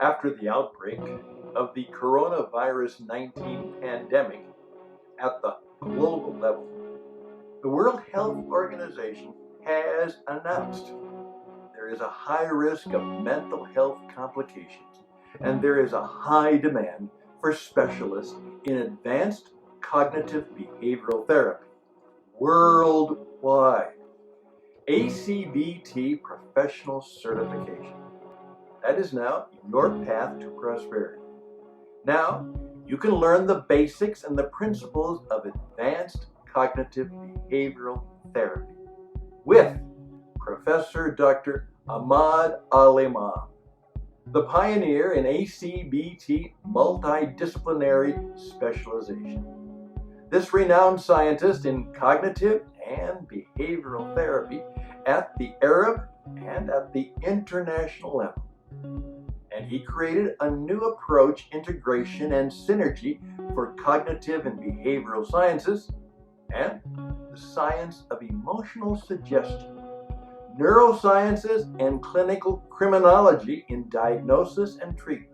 After the outbreak of the coronavirus 19 pandemic at the global level, the World Health Organization has announced there is a high risk of mental health complications, and there is a high demand for specialists in advanced cognitive behavioral therapy worldwide. ACBT professional certification. That is now your path to prosperity. Now, you can learn the basics and the principles of advanced cognitive behavioral therapy with Professor Dr. Ahmed ALIMAM, the pioneer in ACBT multidisciplinary specialization. This renowned scientist in cognitive and behavioral therapy at the Arab and at the international level. And he created a new approach, integration, and synergy for cognitive and behavioral sciences and the science of emotional suggestion, neurosciences, and clinical criminology in diagnosis and treatment.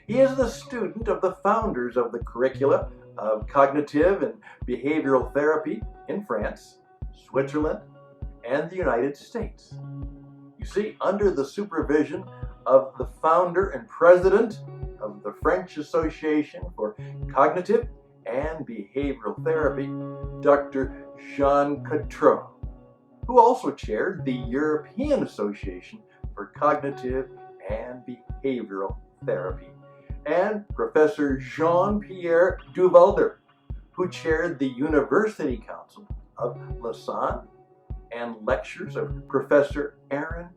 He is the student of the founders of the curricula of cognitive and behavioral therapy in France, Switzerland, and the United States. You see, under the supervision of the founder and president of the French Association for Cognitive and Behavioral Therapy, Dr. Jean Cotreau, who also chaired the European Association for Cognitive and Behavioral Therapy, and Professor Jean-Pierre Duvalder, who chaired the University Council of Lausanne, and lectures of Professor Aaron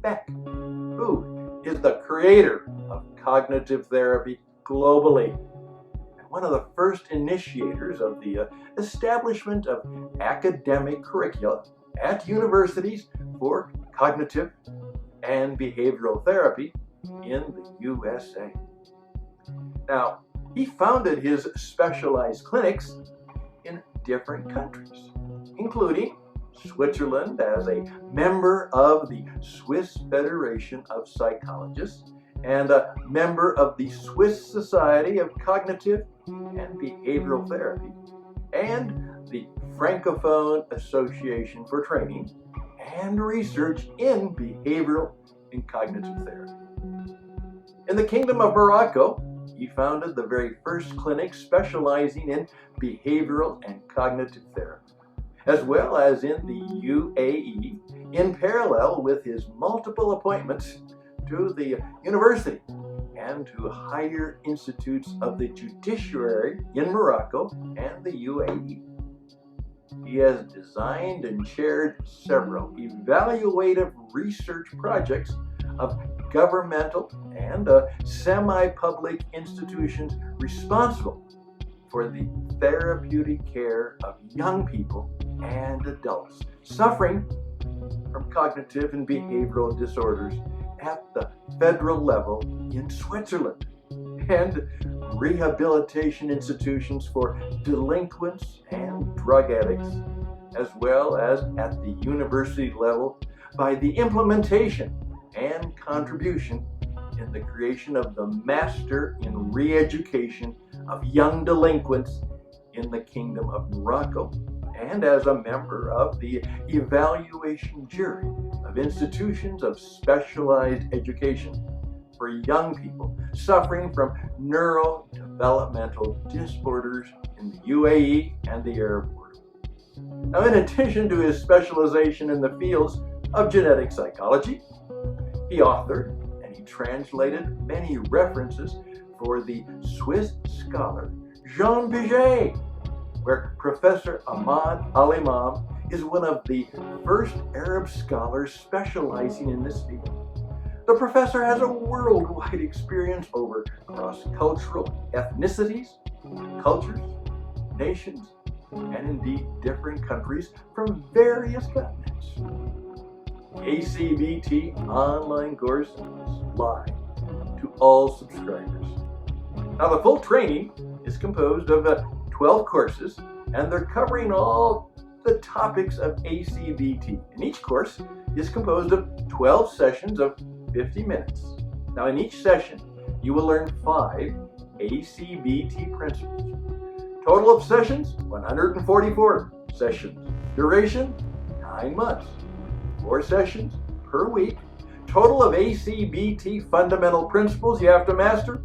Beck, who is the creator of cognitive therapy globally, and one of the first initiators of the establishment of academic curricula at universities for cognitive and behavioral therapy in the USA. Now, he founded his specialized clinics in different countries, including Switzerland as a member of the Swiss Federation of Psychologists and a member of the Swiss Society of Cognitive and Behavioral Therapy and the Francophone Association for Training and Research in Behavioral and Cognitive Therapy. In the Kingdom of Morocco, he founded the very first clinic specializing in behavioral and cognitive therapy, as well as in the UAE, in parallel with his multiple appointments to the university and to higher institutes of the judiciary in Morocco and the UAE. He has designed and chaired several evaluative research projects of governmental and semi-public institutions responsible for the therapeutic care of young people and adults suffering from cognitive and behavioral disorders at the federal level in Switzerland, and rehabilitation institutions for delinquents and drug addicts, as well as at the university level by the implementation and contribution in the creation of the Master in Re-Education of Young Delinquents in the Kingdom of Morocco, and as a member of the evaluation jury of institutions of specialized education for young people suffering from neurodevelopmental disorders in the UAE and the Arab world. Now, in addition to his specialization in the fields of genetic psychology, he authored and he translated many references for the Swiss scholar Jean Piaget, where Professor Ahmed ALIMAM is one of the first Arab scholars specializing in this field. The professor has a worldwide experience over cross-cultural ethnicities, cultures, nations, and indeed different countries from various continents. ACBT online course is live to all subscribers. Now, the full training is composed of 12 courses, and they're covering all the topics of ACBT. And each course is composed of 12 sessions of 50 minutes. Now, in each session, you will learn 5 ACBT principles. Total of sessions, 144 sessions. Duration, 9 months. 4 sessions per week. Total of ACBT fundamental principles you have to master,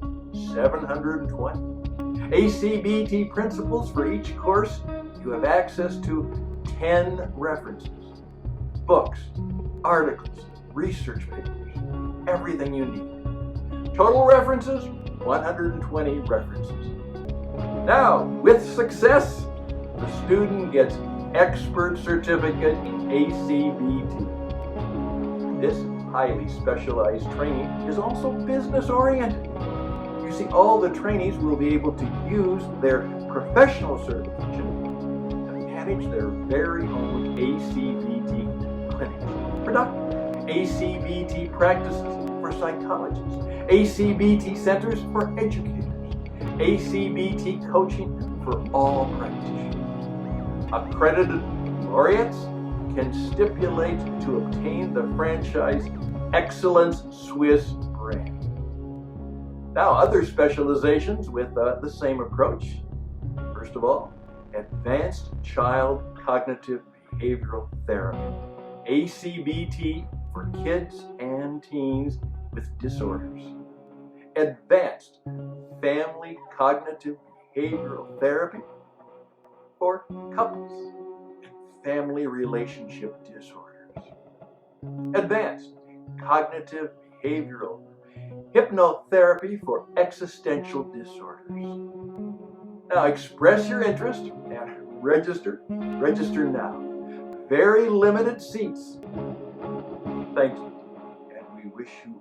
720. ACBT principles for each course, you have access to 10 references, books, articles, research papers, everything you need. Total references, 120 references. Now, with success, the student gets expert certificate in ACBT. This highly specialized training is also business oriented. You see, all the trainees will be able to use their professional certification to manage their very own ACBT clinics. Productive ACBT practices for psychologists, ACBT centers for educators, ACBT coaching for all practitioners. Accredited laureates can stipulate to obtain the franchise Excellence Swiss brand. Now, other specializations with the same approach. First of all, Advanced Child Cognitive Behavioral Therapy, ACBT for kids and teens with disorders. Advanced Family Cognitive Behavioral Therapy for couples and family relationship disorders. Advanced Cognitive Behavioral Hypnotherapy for existential disorders. Now express your interest and register. Register now. Very limited seats. Thank you, and we wish you